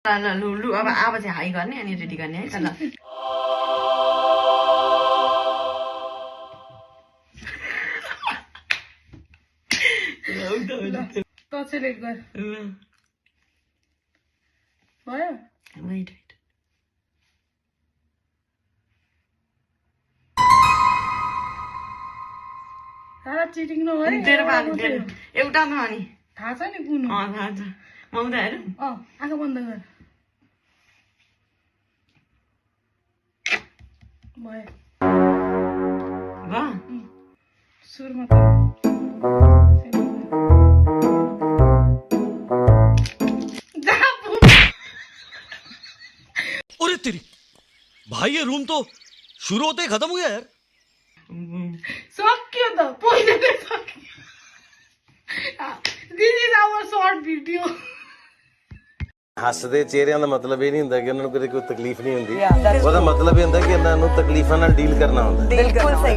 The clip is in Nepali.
लु अब चाहिँ हाई गर्ने अनि रेडी गर्ने है त ल सेलेक्ट गर भयो वेट सारा चिटिङ नहो तेरो एउटा न अनि थाहा छ नि कुन हो थाहा छ मौदा हेर आँखा बन्द गर भयो सुरुमा अरे तेरी भाई ये रूम तो शुरू होते ही खत्म हो गया यार सक्यो त पैसा नै सक्यो this is our short video ਹੱਸਦੇ ਚਿਹਰਿਆਂ ਦਾ ਮਤਲਬ ਇਹ ਨਹੀਂ ਹੁੰਦਾ ਕਿ ਉਹਨਾਂ ਨੂੰ ਕਦੇ ਕੋਈ ਤਕਲੀਫ ਨਹੀਂ ਹੁੰਦੀ ਉਹਦਾ ਮਤਲਬ ਇਹ ਹੁੰਦਾ ਕਿ ਇਹਨਾਂ ਨੂੰ ਤਕਲੀਫਾਂ ਨਾਲ ਡੀਲ ਕਰਨਾ ਹੁੰਦਾ ਬਿਲਕੁਲ ਸਹੀ